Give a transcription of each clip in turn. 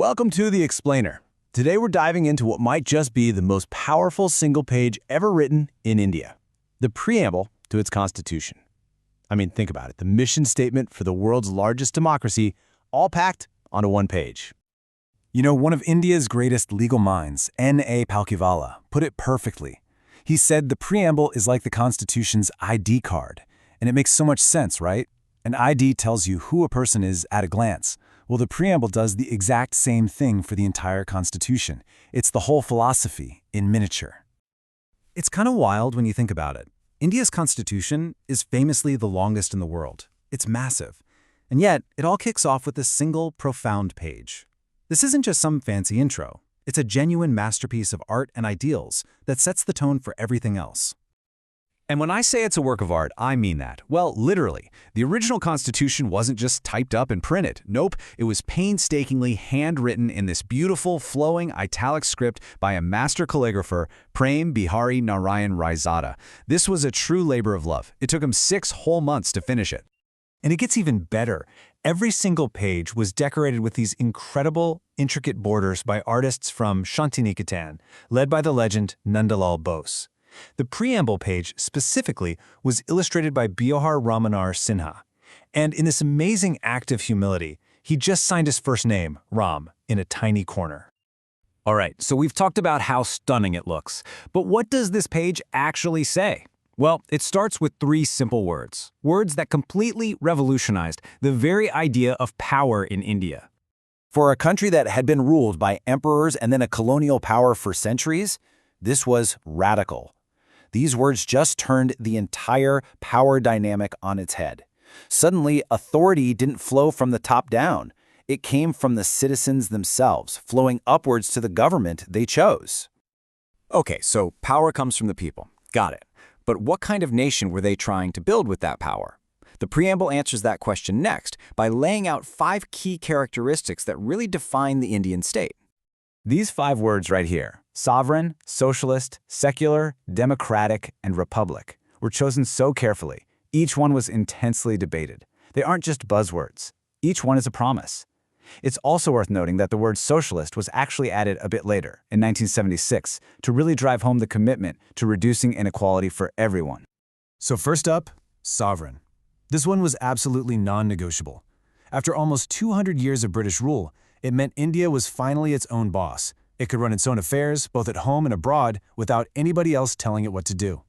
Welcome to The Explainer. Today we're diving into what might just be the most powerful single page ever written in India, the preamble to its constitution. I mean, think about it. The mission statement for the world's largest democracy, all packed onto one page. You know, one of India's greatest legal minds, N.A. Palkhiwala, put it perfectly. He said the preamble is like the Constitution's ID card. And it makes so much sense, right? An ID tells you who a person is at a glance. Well, the preamble does the exact same thing for the entire Constitution. It's the whole philosophy in miniature. It's kind of wild when you think about it. India's Constitution is famously the longest in the world. It's massive. And yet, it all kicks off with a single, profound page. This isn't just some fancy intro. It's a genuine masterpiece of art and ideals that sets the tone for everything else. And when I say it's a work of art, I mean that. Well, literally. The original Constitution wasn't just typed up and printed. Nope, it was painstakingly handwritten in this beautiful, flowing, italic script by a master calligrapher, Prem Bihari Narayan Raizada. This was a true labor of love. It took him 6 whole months to finish it. And it gets even better. Every single page was decorated with these incredible, intricate borders by artists from Shantiniketan, led by the legend Nandalal Bose. The preamble page, specifically, was illustrated by Biohar Ramanar Sinha. And in this amazing act of humility, he just signed his first name, Ram, in a tiny corner. All right, so we've talked about how stunning it looks. But what does this page actually say? Well, it starts with 3 simple words. Words that completely revolutionized the very idea of power in India. For a country that had been ruled by emperors and then a colonial power for centuries, this was radical. These words just turned the entire power dynamic on its head. Suddenly, authority didn't flow from the top down. It came from the citizens themselves, flowing upwards to the government they chose. Okay, so power comes from the people. Got it. But what kind of nation were they trying to build with that power? The preamble answers that question next by laying out 5 key characteristics that really define the Indian state. These 5 words right here, sovereign, socialist, secular, democratic, and republic, were chosen so carefully. Each one was intensely debated. They aren't just buzzwords. Each one is a promise. It's also worth noting that the word socialist was actually added a bit later, in 1976, to really drive home the commitment to reducing inequality for everyone. So first up, sovereign. This one was absolutely non-negotiable. After almost 200 years of British rule, it meant India was finally its own boss. It could run its own affairs, both at home and abroad, without anybody else telling it what to do.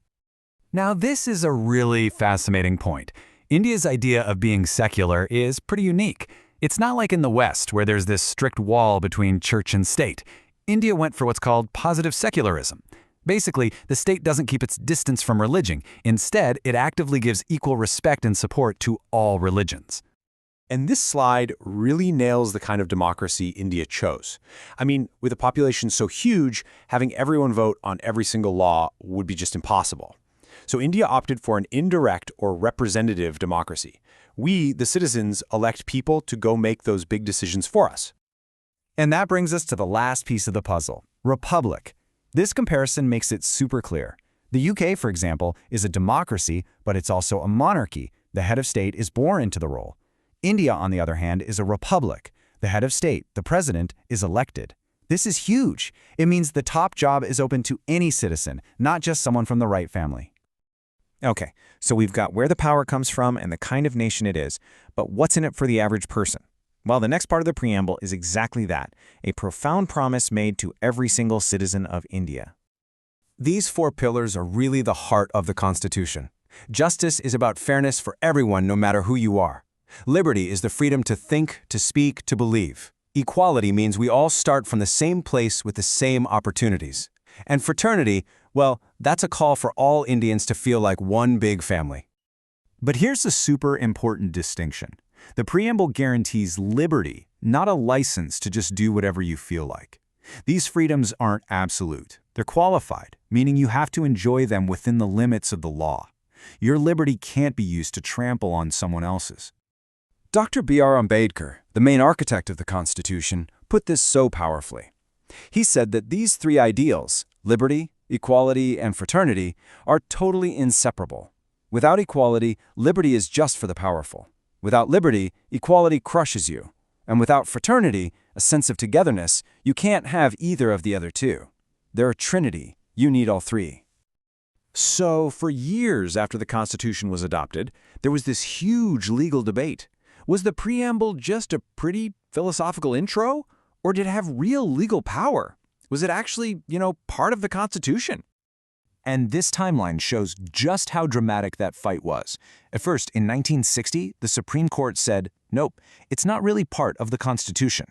Now, this is a really fascinating point. India's idea of being secular is pretty unique. It's not like in the West, where there's this strict wall between church and state. India went for what's called positive secularism. Basically, the state doesn't keep its distance from religion. Instead, it actively gives equal respect and support to all religions. And this slide really nails the kind of democracy India chose. I mean, with a population so huge, having everyone vote on every single law would be just impossible. So India opted for an indirect or representative democracy. We, the citizens, elect people to go make those big decisions for us. And that brings us to the last piece of the puzzle, republic. This comparison makes it super clear. The UK, for example, is a democracy, but it's also a monarchy. The head of state is born into the role. India, on the other hand, is a republic. The head of state, the president, is elected. This is huge. It means the top job is open to any citizen, not just someone from the right family. Okay, so we've got where the power comes from and the kind of nation it is, but what's in it for the average person? Well, the next part of the preamble is exactly that, a profound promise made to every single citizen of India. These 4 pillars are really the heart of the Constitution. Justice is about fairness for everyone, no matter who you are. Liberty is the freedom to think, to speak, to believe. Equality means we all start from the same place with the same opportunities. And fraternity, well, that's a call for all Indians to feel like one big family. But here's a super important distinction. The preamble guarantees liberty, not a license to just do whatever you feel like. These freedoms aren't absolute. They're qualified, meaning you have to enjoy them within the limits of the law. Your liberty can't be used to trample on someone else's. Dr. B.R. Ambedkar, the main architect of the Constitution, put this so powerfully. He said that these 3 ideals, liberty, equality, and fraternity, are totally inseparable. Without equality, liberty is just for the powerful. Without liberty, equality crushes you. And without fraternity, a sense of togetherness. You can't have either of the other two. They're a trinity. You need all three. So, for years after the Constitution was adopted, there was this huge legal debate. Was the preamble just a pretty philosophical intro? Or did it have real legal power? Was it actually, part of the Constitution? And this timeline shows just how dramatic that fight was. At first, in 1960, the Supreme Court said, nope, it's not really part of the Constitution.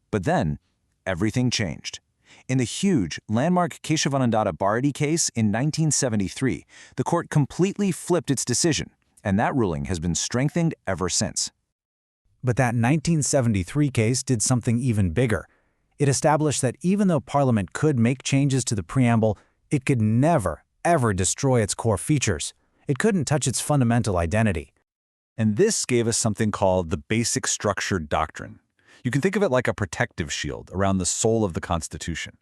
But then, everything changed. In the huge, landmark Keshavananda Bharati case in 1973, the court completely flipped its decision, and that ruling has been strengthened ever since. But that 1973 case did something even bigger. It established that even though Parliament could make changes to the preamble, it could never, ever destroy its core features. It couldn't touch its fundamental identity. And this gave us something called the Basic Structure Doctrine. You can think of it like a protective shield around the soul of the Constitution.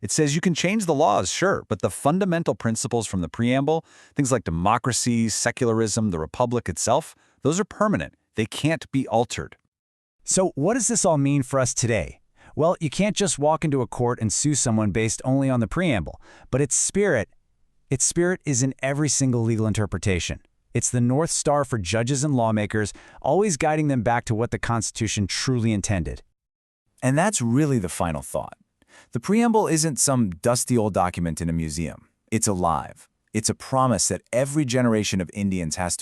It says you can change the laws, sure, but the fundamental principles from the preamble, things like democracy, secularism, the republic itself, those are permanent. They can't be altered. So what does this all mean for us today? Well, you can't just walk into a court and sue someone based only on the preamble, but its spirit is in every single legal interpretation. It's the North Star for judges and lawmakers, always guiding them back to what the Constitution truly intended. And that's really the final thought. The preamble isn't some dusty old document in a museum. It's alive. It's a promise that every generation of Indians has